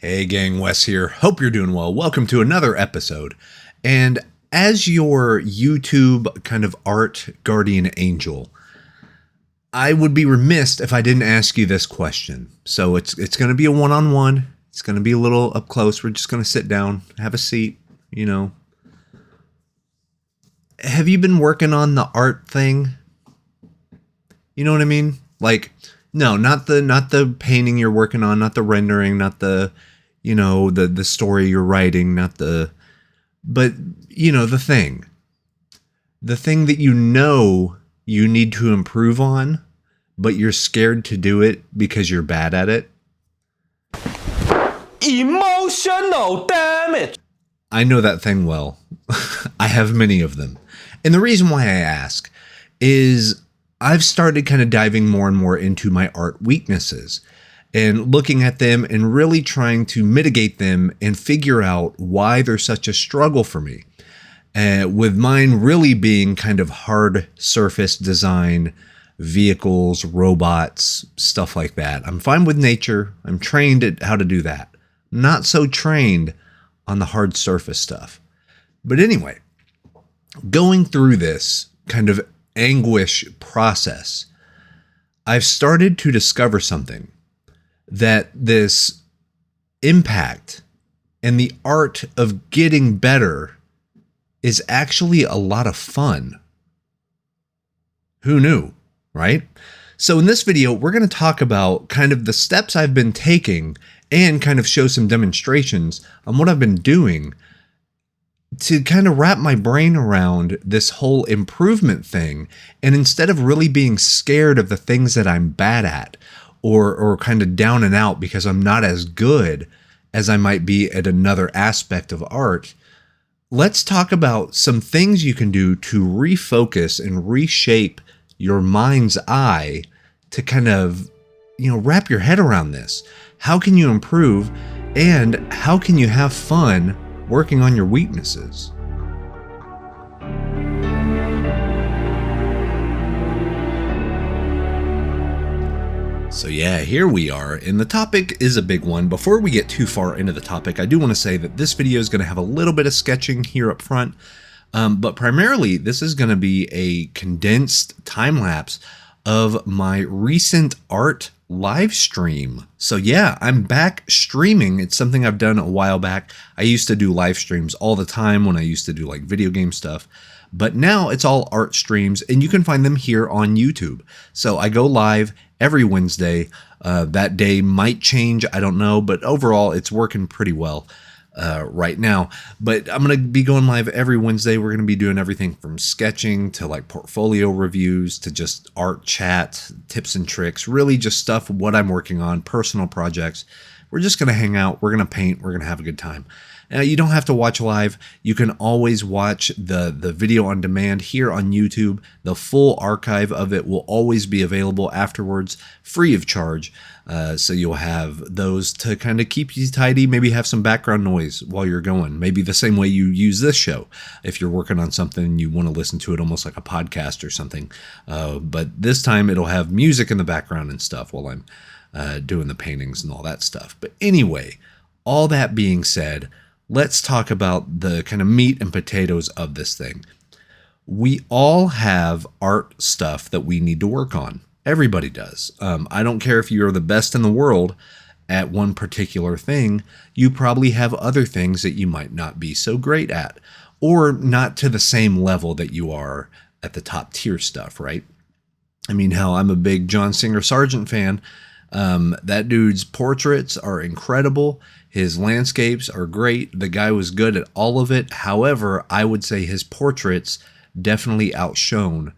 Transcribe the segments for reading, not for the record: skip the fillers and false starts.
Hey gang, Wes here. Hope you're doing well. Welcome to another episode. And as your YouTube kind of art guardian angel, I would be remiss if I didn't ask you this question. So it's going to be a one-on-one. It's going to be a little up close. We're just going to sit down, have a seat, Have you been working on the art thing? You know what I mean? Like, no, not the painting you're working on, not the rendering, not the the story you're writing, but the thing that you need to improve on, but you're scared to do it because you're bad at it. Emotional damage. I know that thing well. I have many of them. And the reason why I ask is I've started kind of diving more and more into my art weaknesses and looking at them and really trying to mitigate them and figure out why they're such a struggle for me. With mine really being kind of hard surface design, vehicles, robots, stuff like that. I'm fine with nature. I'm trained at how to do that. Not so trained on the hard surface stuff. But anyway, going through this kind of anguish process, I've started to discover something, that this impact and the art of getting better is actually a lot of fun. Who knew, right? So in this video, we're going to talk about kind of the steps I've been taking and kind of show some demonstrations on what I've been doing to kind of wrap my brain around this whole improvement thing. And instead of really being scared of the things that I'm bad at or kind of down and out because I'm not as good as I might be at another aspect of art, let's talk about some things you can do to refocus and reshape your mind's eye to kind of, wrap your head around this. How can you improve, and how can you have fun working on your weaknesses? So yeah, here we are, and the topic is a big one. Before we get too far into the topic, I do want to say that this video is going to have a little bit of sketching here up front, but primarily this is going to be a condensed time lapse of my recent art live stream. So yeah, I'm back streaming. It's something I've done a while back. I used to do live streams all the time when I used to do like video game stuff, but now it's all art streams, and you can find them here on YouTube. So I go live every Wednesday. That day might change, I don't know, but overall it's working pretty well right now. But I'm going to be going live every Wednesday. We're going to be doing everything from sketching to like portfolio reviews to just art chat, tips and tricks, really just stuff, what I'm working on, personal projects. We're just going to hang out. We're going to paint. We're going to have a good time. Now, you don't have to watch live. You can always watch the video on demand here on YouTube. The full archive of it will always be available afterwards, free of charge. So you'll have those to kind of keep you tidy, maybe have some background noise while you're going. Maybe the same way you use this show. If you're working on something, you want to listen to it almost like a podcast or something. But this time it'll have music in the background and stuff while I'm doing the paintings and all that stuff. But anyway, all that being said, let's talk about the kind of meat and potatoes of this thing. We all have art stuff that we need to work on. Everybody does. I don't care if you're the best in the world at one particular thing. You probably have other things that you might not be so great at, or not to the same level that you are at the top tier stuff, right? I mean, hell, I'm a big John Singer Sargent fan. That dude's portraits are incredible. His landscapes are great. The guy was good at all of it. However, I would say his portraits definitely outshone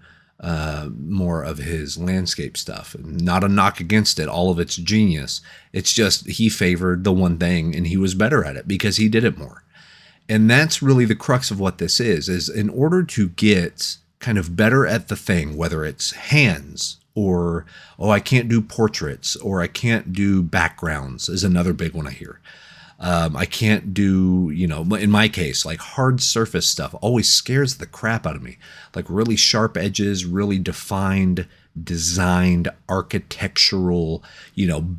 more of his landscape stuff. Not a knock against it. All of it's genius. It's just he favored the one thing and he was better at it because he did it more. And that's really the crux of what this is in order to get kind of better at the thing, whether it's hands or, I can't do portraits, or I can't do backgrounds is another big one I hear. I can't do, in my case, like hard surface stuff always scares the crap out of me. Like really sharp edges, really defined designed architectural,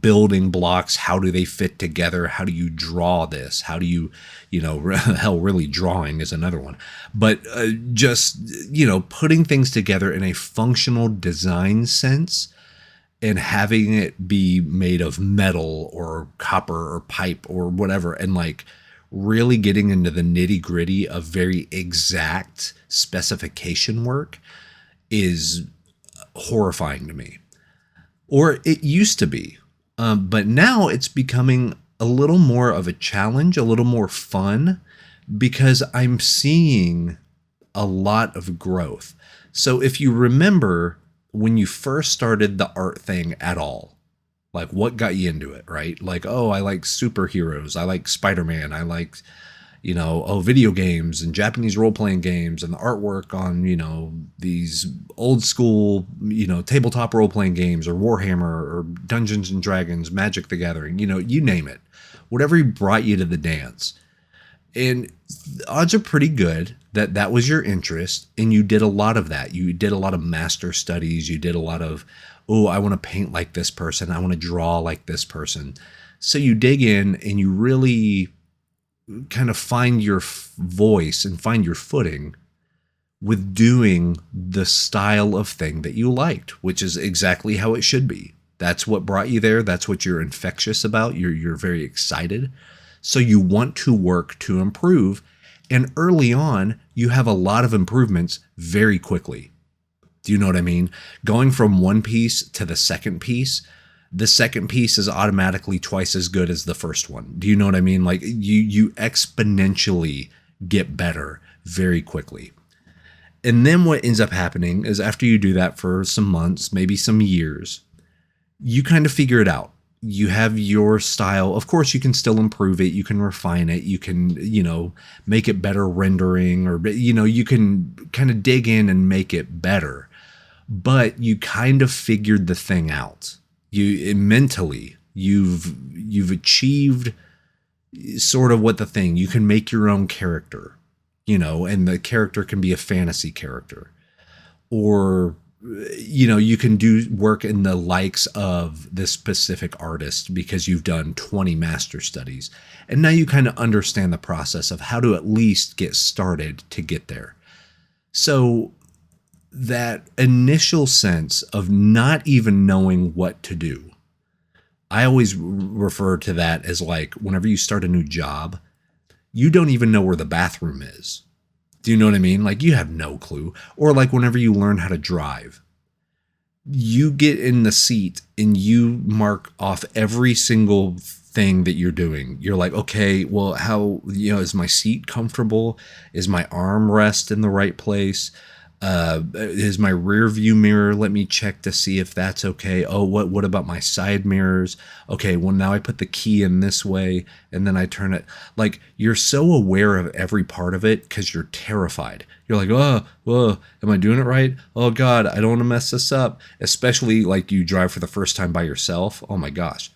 building blocks. How do they fit together? How do you draw this? How do you, hell, really drawing is another one. But just, putting things together in a functional design sense and having it be made of metal or copper or pipe or whatever, and like really getting into the nitty gritty of very exact specification work is horrifying to me. Or it used to be. But now it's becoming a little more of a challenge, a little more fun, because I'm seeing a lot of growth. So if you remember when you first started the art thing at all, like what got you into it, right? Like, oh, I like superheroes. I like Spider-Man. I like, video games and Japanese role-playing games and the artwork on, these old school, tabletop role-playing games or Warhammer or Dungeons and Dragons, Magic the Gathering, you name it. Whatever brought you to the dance. And the odds are pretty good that that was your interest and you did a lot of that. You did a lot of master studies. You did a lot of, oh, I want to paint like this person. I want to draw like this person. So you dig in and you really kind of find your voice and find your footing with doing the style of thing that you liked, which is exactly how it should be. That's what brought you there. That's what you're infectious about. You're very excited. So you want to work to improve. And early on, you have a lot of improvements very quickly. Do you know what I mean? Going from one piece to the second piece is automatically twice as good as the first one. Do you know what I mean? Like you exponentially get better very quickly. And then what ends up happening is after you do that for some months, maybe some years, you kind of figure it out. You have your style. Of course, you can still improve it. You can refine it. You can, make it better rendering, or, you can kind of dig in and make it better. But you kind of figured the thing out. Mentally, you've achieved sort of what the thing. You can make your own character, and the character can be a fantasy character, or you can do work in the likes of this specific artist because you've done 20 master studies. And now you kind of understand the process of how to at least get started to get there. So that initial sense of not even knowing what to do, I always refer to that as like whenever you start a new job, you don't even know where the bathroom is. Do you know what I mean? Like you have no clue. Or like whenever you learn how to drive, you get in the seat and you mark off every single thing that you're doing. You're like, okay, well, how, is my seat comfortable? Is my armrest in the right place? Is my rear view mirror? Let me check to see if that's okay. Oh, what about my side mirrors? Okay, well, now I put the key in this way and then I turn it. Like you're so aware of every part of it because you're terrified. You're like, oh, whoa, am I doing it right? Oh God, I don't want to mess this up. Especially like you drive for the first time by yourself. Oh my gosh.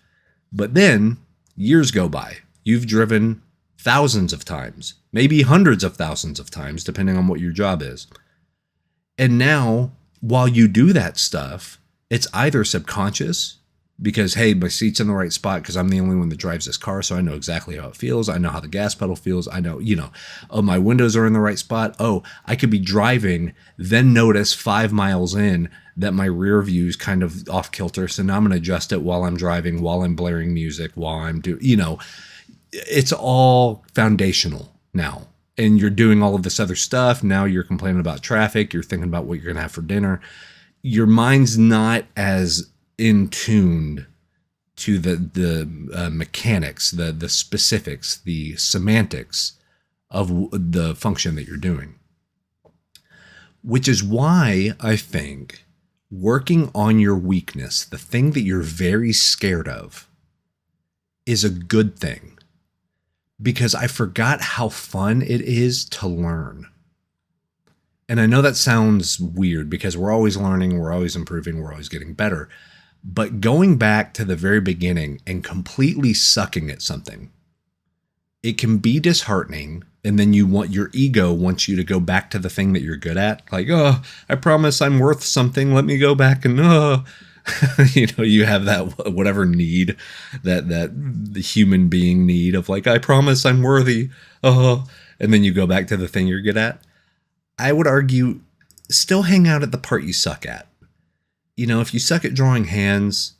But then years go by. You've driven thousands of times, maybe hundreds of thousands of times, depending on what your job is. And now, while you do that stuff, it's either subconscious because, hey, my seat's in the right spot because I'm the only one that drives this car, so I know exactly how it feels. I know how the gas pedal feels. I know, oh, my windows are in the right spot. Oh, I could be driving, then notice 5 miles in that my rear view is kind of off kilter. So now I'm going to adjust it while I'm driving, while I'm blaring music, while I'm doing, it's all foundational now. And you're doing all of this other stuff. Now you're complaining about traffic. You're thinking about what you're going to have for dinner. Your mind's not as in tuned to the mechanics, the specifics, the semantics of the function that you're doing. Which is why I think working on your weakness, the thing that you're very scared of, is a good thing. Because I forgot how fun it is to learn. And I know that sounds weird because we're always learning, we're always improving, we're always getting better. But going back to the very beginning and completely sucking at something, it can be disheartening, And then your ego wants you to go back to the thing that you're good at. Like, oh, I promise I'm worth something. Let me go back and, you have that whatever need, that the human being need of like, I promise I'm worthy. Oh, and then you go back to the thing you're good at. I would argue still hang out at the part you suck at. If you suck at drawing hands,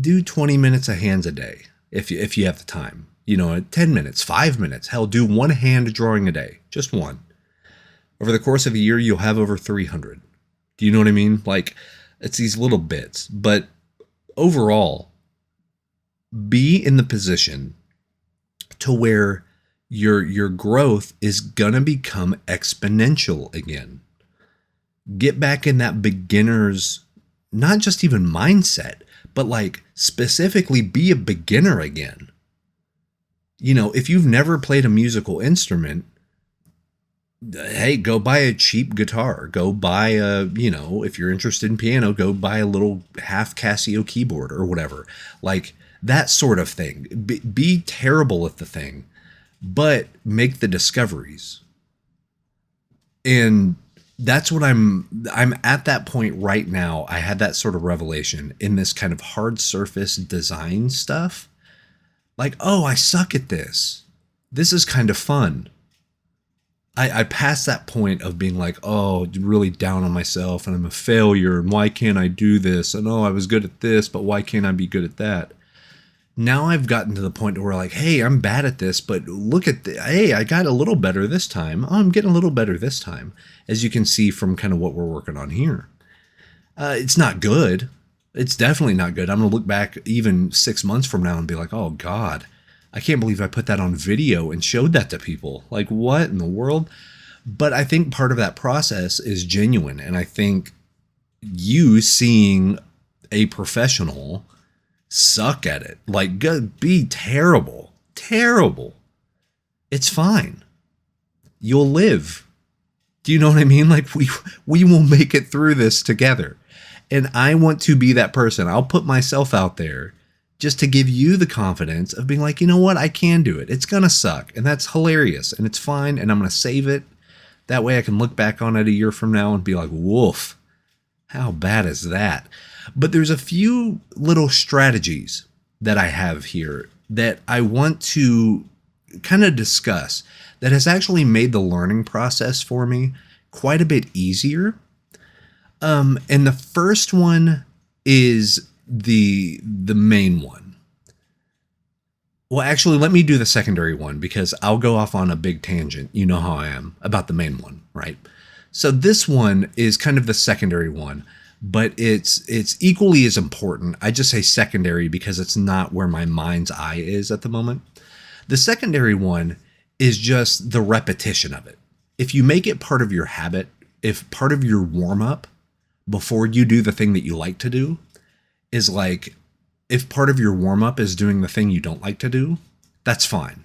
do 20 minutes of hands a day if you have the time. 10 minutes, 5 minutes, hell, do one hand drawing a day, just one. Over the course of a year, you'll have over 300. Do you know what I mean? Like, it's these little bits, but overall, be in the position to where your growth is gonna become exponential again. Get back in that beginner's, not just even mindset, but like specifically be a beginner again. If you've never played a musical instrument, hey, go buy a cheap guitar. Go buy if you're interested in piano, go buy a little half Casio keyboard or whatever. Like that sort of thing. Be terrible at the thing, but make the discoveries. And that's what I'm at that point right now. I had that sort of revelation in this kind of hard surface design stuff. Like, oh, I suck at this. This is kind of fun. I passed that point of being like, oh, really down on myself and I'm a failure and why can't I do this? And oh, I was good at this, but why can't I be good at that? Now I've gotten to the point where like, hey, I'm bad at this, but look at hey, I got a little better this time. Oh, I'm getting a little better this time. As you can see from kind of what we're working on here. It's not good. It's definitely not good. I'm going to look back even 6 months from now and be like, oh God, I can't believe I put that on video and showed that to people. Like what in the world? But I think part of that process is genuine. And I think you seeing a professional suck at it, like be terrible, it's fine. You'll live. Do you know what I mean? Like we will make it through this together. And I want to be that person. I'll put myself out there just to give you the confidence of being like, you know what? I can do it. It's going to suck. And that's hilarious. And it's fine. And I'm going to save it. That way I can look back on it a year from now and be like, woof, how bad is that? But there's a few little strategies that I have here that I want to kind of discuss that has actually made the learning process for me quite a bit easier. And the first one is the main one. Well, actually, let me do the secondary one because I'll go off on a big tangent. You know how I am about the main one, right? So this one is kind of the secondary one, but it's equally as important. I just say secondary because it's not where my mind's eye is at the moment. The secondary one is just the repetition of it. If you make it part of your habit, if part of your warm-up before you do the thing that you like to do is like, if part of your warm-up is doing the thing you don't like to do, that's fine.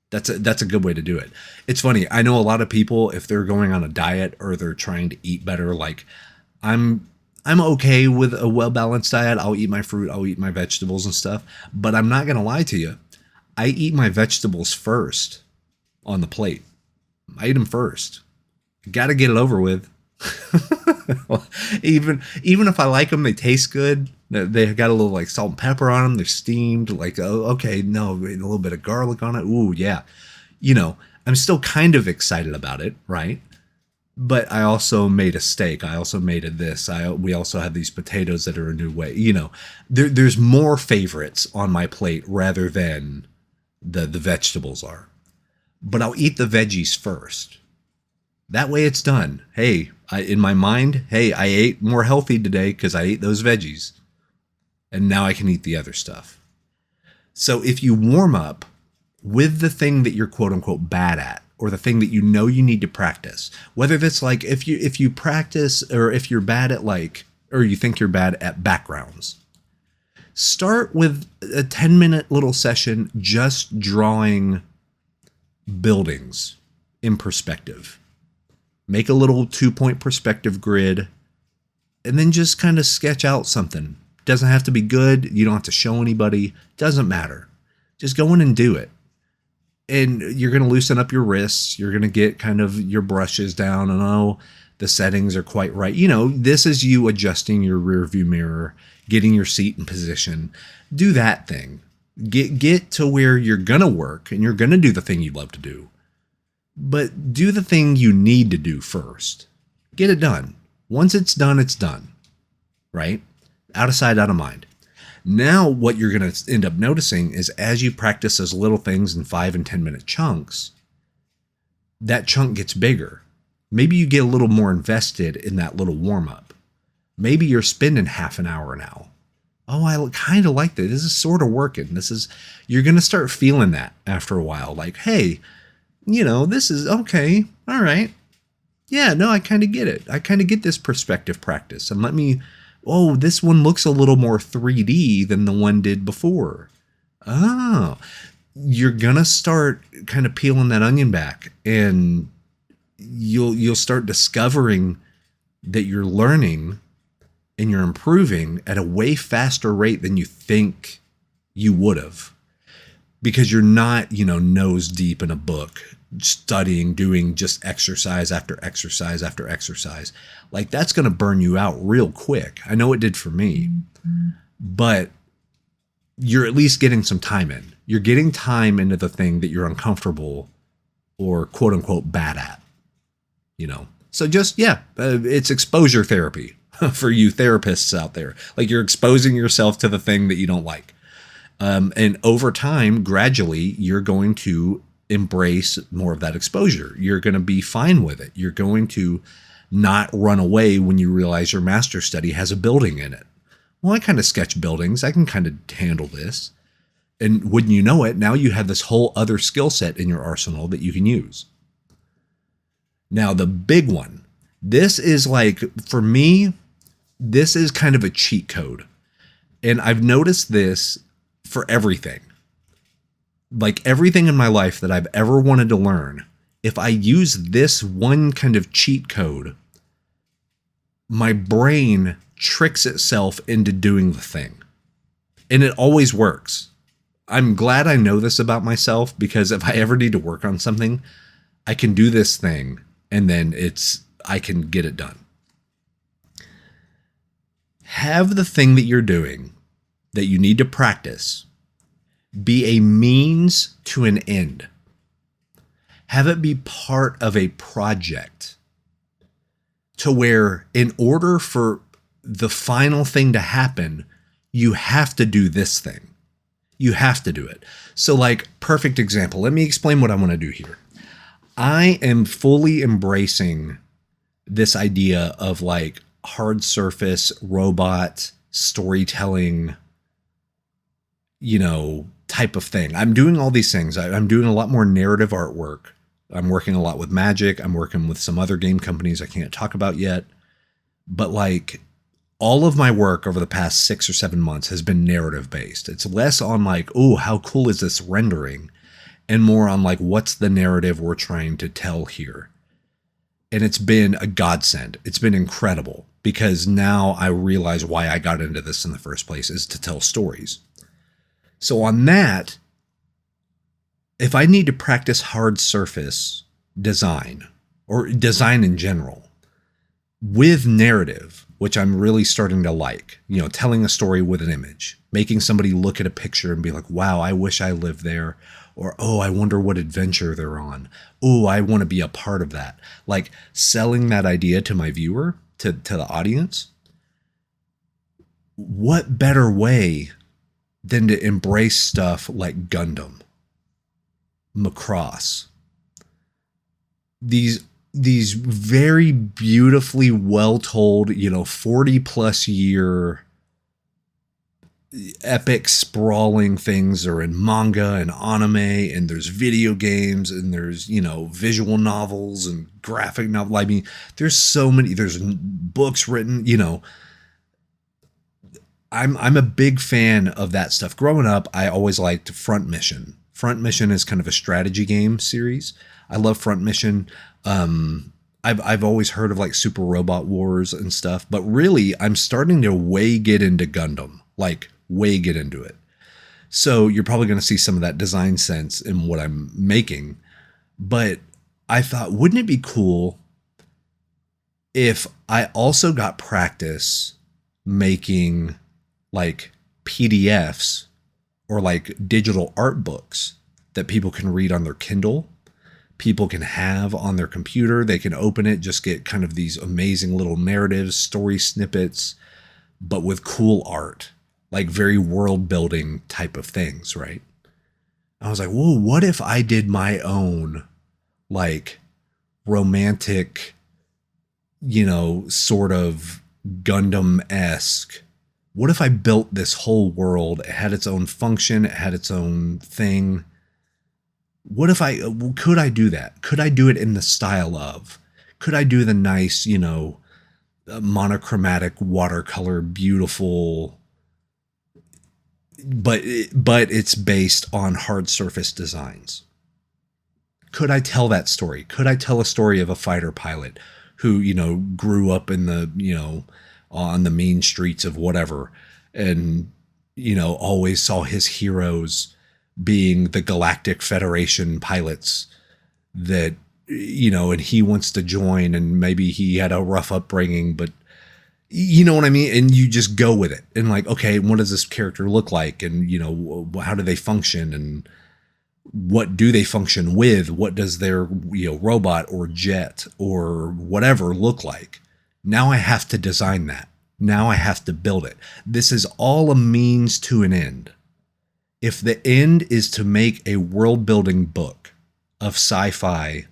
That's a good way to do it. It's funny. I know a lot of people, if they're going on a diet or they're trying to eat better, like I'm okay with a well-balanced diet. I'll eat my fruit. I'll eat my vegetables and stuff, but I'm not going to lie to you. I eat my vegetables first on the plate. I eat them first. Got to get it over with. even if I like them, they taste good. They got a little like salt and pepper on them. They're steamed. Like, oh, okay, no, a little bit of garlic on it. Ooh, yeah. I'm still kind of excited about it, right? But I also made a steak. I also made this. We also have these potatoes that are a new way. There's more favorites on my plate rather than the vegetables are. But I'll eat the veggies first. That way it's done. Hey, in my mind, hey, I ate more healthy today because I ate those veggies. And now I can eat the other stuff. So if you warm up with the thing that you're quote unquote bad at, or the thing that you know you need to practice, whether that's like if you practice or if you're bad at or you think you're bad at backgrounds, start with a 10-minute little session just drawing buildings in perspective. Make a little 2-point perspective grid and then just kind of sketch out something. Doesn't have to be good. You don't have to show anybody. Doesn't matter. Just go in and do it. And you're going to loosen up your wrists. You're going to get kind of your brushes down and the settings are quite right. This is you adjusting your rear view mirror, getting your seat in position. Do that thing. Get to where you're going to work and you're going to do the thing you love to do. But do the thing you need to do first. Get it done. Once it's done, right? Out of sight, out of mind. Now what you're going to end up noticing is as you practice those little things in 5 and 10 minute chunks, that chunk gets bigger. Maybe you get a little more invested in that little warm up. Maybe you're spending half an hour now. Oh, I kind of like this. This is sort of working. You're going to start feeling that after a while. Like, hey, this is okay. All right. Yeah, no, I kind of get it. I kind of get this perspective practice. And this one looks a little more 3D than the one did before. Oh, you're going to start kind of peeling that onion back and you'll start discovering that you're learning and you're improving at a way faster rate than you think you would have. Because you're not, nose deep in a book, studying, doing just exercise after exercise after exercise. Like that's going to burn you out real quick. I know it did for me, but you're at least getting some time in. You're getting time into the thing that you're uncomfortable or quote unquote bad at, So just, it's exposure therapy for you therapists out there. Like you're exposing yourself to the thing that you don't like. And over time, gradually, you're going to embrace more of that exposure. You're going to be fine with it. You're going to not run away when you realize your master's study has a building in it. Well, I kind of sketch buildings. I can kind of handle this. And wouldn't you know it, now you have this whole other skill set in your arsenal that you can use. Now, the big one. This is like, for me, this is kind of a cheat code. And I've noticed this for everything. Like everything in my life that I've ever wanted to learn, if I use this one kind of cheat code, my brain tricks itself into doing the thing. And it always works. I'm glad I know this about myself because if I ever need to work on something, I can do this thing and then I can get it done. Have the thing that you're doing that you need to practice be a means to an end. Have it be part of a project to where in order for the final thing to happen, you have to do this thing. You have to do it. So like, perfect example. Let me explain what I want to do here. I am fully embracing this idea of like hard surface, robot, storytelling, type of thing. I'm doing all these things. I'm doing a lot more narrative artwork. I'm working a lot with Magic. I'm working with some other game companies I can't talk about yet. But like all of my work over the past 6 or 7 months has been narrative based. It's less on like, oh, how cool is this rendering? And more on like, what's the narrative we're trying to tell here? And it's been a godsend. It's been incredible because now I realize why I got into this in the first place is to tell stories. So on that, if I need to practice hard surface design or design in general with narrative, which I'm really starting to like, telling a story with an image, making somebody look at a picture and be like, wow, I wish I lived there. Or, oh, I wonder what adventure they're on. Oh, I want to be a part of that. Like selling that idea to my viewer, to the audience. What better way than to embrace stuff like Gundam, Macross, these very beautifully well told, 40 plus year epic sprawling things are in manga and anime, and there's video games and there's, visual novels and graphic novel. I mean, there's so many, there's books written, I'm a big fan of that stuff. Growing up, I always liked Front Mission. Front Mission is kind of a strategy game series. I love Front Mission. I've always heard of like Super Robot Wars and stuff, but really I'm starting to way get into Gundam, like way get into it. So you're probably going to see some of that design sense in what I'm making. But I thought, wouldn't it be cool if I also got practice making like PDFs or like digital art books that people can read on their Kindle, people can have on their computer. They can open it, just get kind of these amazing little narratives, story snippets, but with cool art, like very world building type of things, right? I was like, whoa, what if I did my own like romantic, sort of Gundam-esque. What if I built this whole world? It had its own function. It had its own thing. What if could I do that? Could I do it in the style of, could I do the nice, monochromatic watercolor, beautiful, but it's based on hard surface designs? Could I tell that story? Could I tell a story of a fighter pilot who, grew up in the, on the mean streets of whatever, and, always saw his heroes being the Galactic Federation pilots that, and he wants to join, and maybe he had a rough upbringing, but you know what I mean? And you just go with it. And like, okay, what does this character look like? And, how do they function? And what do they function with? What does their, robot or jet or whatever look like? Now I have to design that. Now I have to build it. This is all a means to an end. If the end is to make a world building book of sci-fi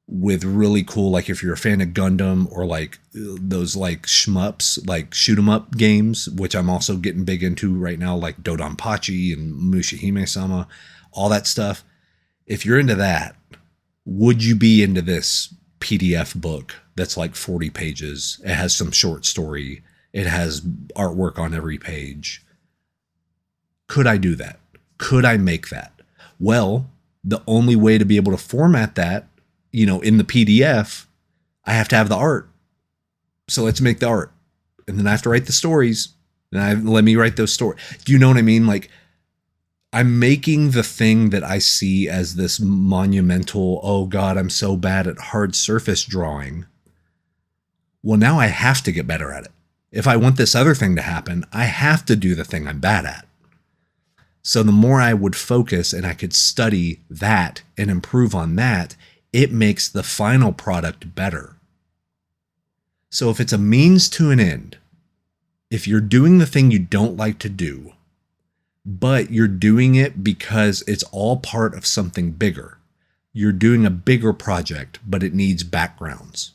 with really cool, like if you're a fan of Gundam or like those like shmups, like shoot 'em up games, which I'm also getting big into right now, like Dodonpachi and Mushihime-sama, all that stuff. If you're into that, would you be into this PDF book that's like 40 pages? It has some short story. It has artwork on every page. Could I do that? Could I make that? Well, the only way to be able to format that, in the PDF, I have to have the art. So let's make the art. And then I have to write the stories. And let me write those stories. Do you know what I mean? Like, I'm making the thing that I see as this monumental, oh God, I'm so bad at hard surface drawing. Well, now I have to get better at it. If I want this other thing to happen, I have to do the thing I'm bad at. So the more I would focus and I could study that and improve on that, it makes the final product better. So if it's a means to an end, if you're doing the thing you don't like to do, but you're doing it because it's all part of something bigger, you're doing a bigger project, but it needs backgrounds.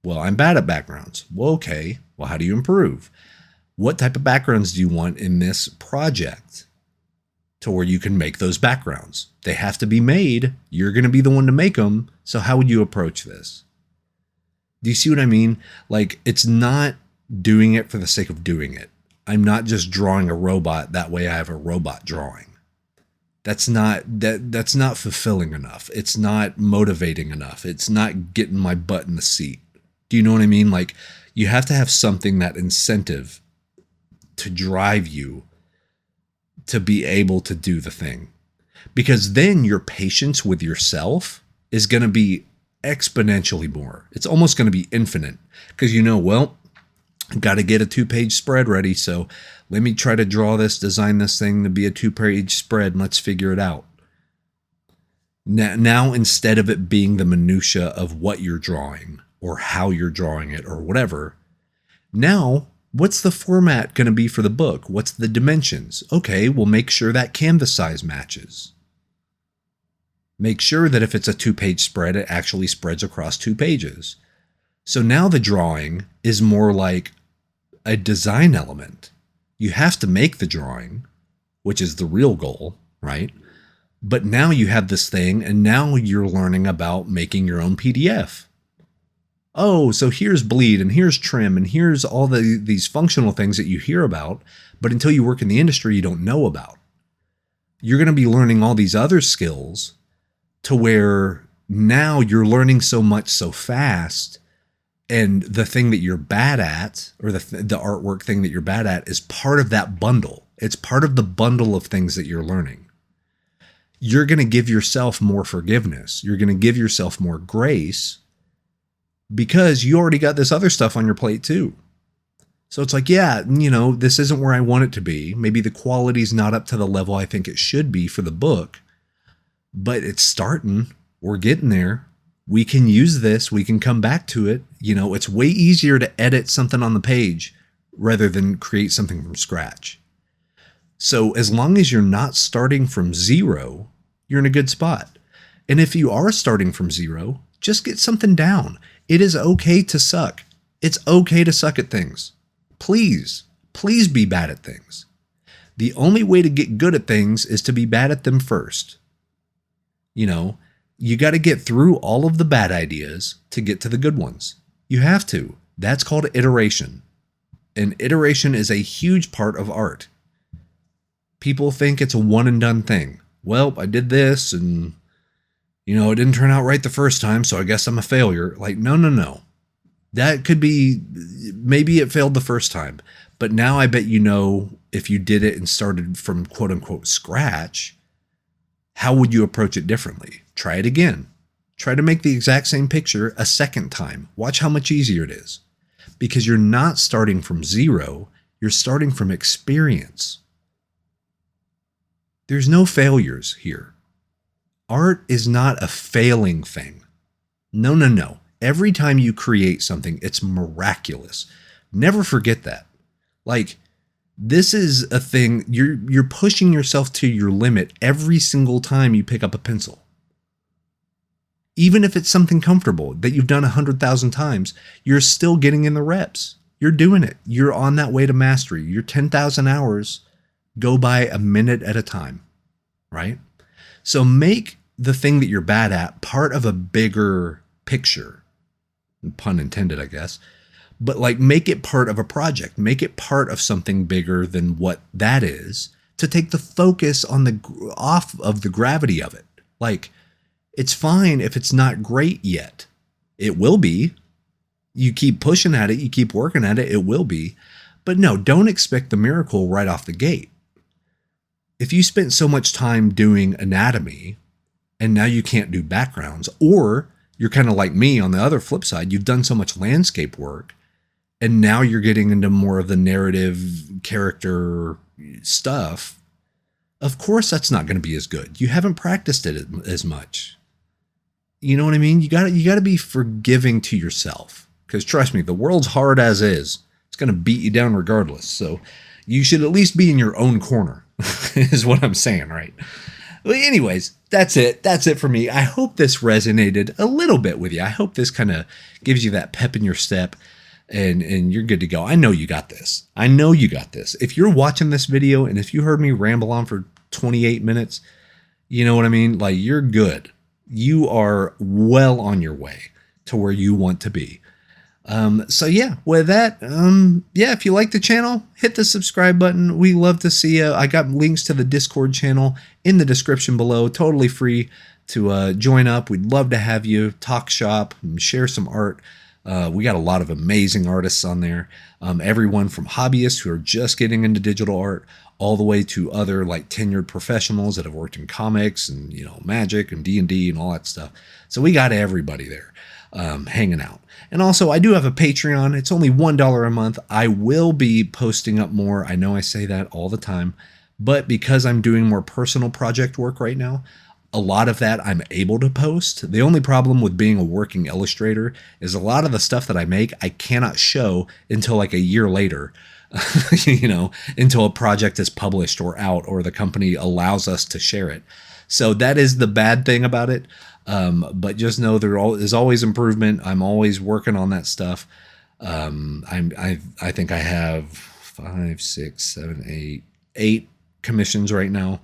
Well, I'm bad at backgrounds. Well, okay. Well, how do you improve? What type of backgrounds do you want in this project to where you can make those backgrounds? They have to be made. You're going to be the one to make them. So how would you approach this? Do you see what I mean? Like, it's not doing it for the sake of doing it. I'm not just drawing a robot. That way I have a robot drawing. That's not fulfilling enough. It's not motivating enough. It's not getting my butt in the seat. Do you know what I mean? Like, you have to have something, that incentive to drive you to be able to do the thing. Because then your patience with yourself is going to be exponentially more. It's almost going to be infinite. Because well, got to get a 2-page spread ready. So let me try to design this thing to be a 2-page spread, and let's figure it out. Now, instead of it being the minutia of what you're drawing or how you're drawing it or whatever, now, what's the format going to be for the book? What's the dimensions? Okay, we'll make sure that canvas size matches. Make sure that if it's a 2-page spread, it actually spreads across 2 pages. So now the drawing is more like a design element. You have to make the drawing, which is the real goal, right? But now you have this thing, and now you're learning about making your own PDF. Oh, so here's bleed, and here's trim, and here's all these functional things that you hear about, but until you work in the industry, you don't know about. You're going to be learning all these other skills to where now you're learning so much so fast, and the thing that you're bad at, or the artwork thing that you're bad at, is part of that bundle. It's part of the bundle of things that you're learning. You're going to give yourself more forgiveness. You're going to give yourself more grace because you already got this other stuff on your plate too. So it's like, yeah, this isn't where I want it to be. Maybe the quality's not up to the level I think it should be for the book, but it's starting. We're getting there. We can use this. We can come back to it. It's way easier to edit something on the page rather than create something from scratch. So as long as you're not starting from zero, you're in a good spot. And if you are starting from zero, just get something down. It is okay to suck. It's okay to suck at things. Please be bad at things. The only way to get good at things is to be bad at them first. You got to get through all of the bad ideas to get to the good ones. You have to. That's called iteration. And iteration is a huge part of art. People think it's a one and done thing. Well, I did this and, it didn't turn out right the first time, so I guess I'm a failure. Like, no. That could be, maybe it failed the first time, but now I bet if you did it and started from quote unquote scratch, how would you approach it differently? Try it again. Try to make the exact same picture a second time. Watch how much easier it is. Because you're not starting from zero, you're starting from experience. There's no failures here. Art is not a failing thing. No. Every time you create something, it's miraculous. Never forget that. Like, this is a thing, you're pushing yourself to your limit every single time you pick up a pencil. Even if it's something comfortable that you've done 100,000 times, you're still getting in the reps. You're doing it. You're on that way to mastery. Your 10,000 hours go by a minute at a time, right? So make the thing that you're bad at part of a bigger picture. Pun intended, I guess. But make it part of a project. Make it part of something bigger than what that is to take the focus off of the gravity of it. It's fine if it's not great yet. It will be. You keep pushing at it. You keep working at it. It will be. But no, don't expect the miracle right off the gate. If you spent so much time doing anatomy and now you can't do backgrounds, or you're kind of like me on the other flip side, you've done so much landscape work and now you're getting into more of the narrative character stuff. Of course, that's not going to be as good. You haven't practiced it as much. You know what I mean? You got to be forgiving to yourself, because trust me, the world's hard as is. It's going to beat you down regardless. So you should at least be in your own corner is what I'm saying, right? Well, anyways, that's it. That's it for me. I hope this resonated a little bit with you. I hope this kind of gives you that pep in your step and you're good to go. I know you got this. I know you got this. If you're watching this video and if you heard me ramble on for 28 minutes, you know what I mean? You're good. You are well on your way to where you want to be. So yeah, with that, if you like the channel, hit the subscribe button. We love to see you. I got links to the Discord channel in the description below, totally free to join up. We'd love to have you talk shop and share some art. We got a lot of amazing artists on there. Everyone from hobbyists who are just getting into digital art all the way to other tenured professionals that have worked in comics and, magic and D&D and all that stuff. So we got everybody there. Hanging out. And also, I do have a Patreon. It's only $1 a month. I will be posting up more. I know I say that all the time, but because I'm doing more personal project work right now, a lot of that I'm able to post. The only problem with being a working illustrator is a lot of the stuff that I make, I cannot show until a year later, until a project is published or out or the company allows us to share it. So that is the bad thing about it. But just know there is always improvement. I'm always working on that stuff. I think I have 5, 6, 7, 8 commissions right now,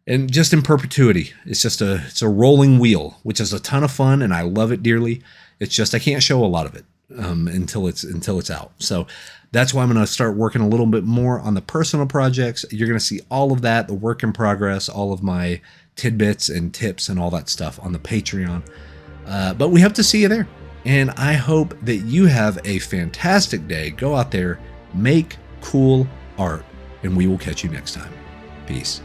and just in perpetuity. It's a rolling wheel, which is a ton of fun, and I love it dearly. It's just I can't show a lot of it until it's out. So that's why I'm going to start working a little bit more on the personal projects. You're going to see all of that, the work in progress, all of my tidbits and tips and all that stuff on the Patreon. But we hope to see you there. And I hope that you have a fantastic day. Go out there, make cool art, and we will catch you next time. Peace.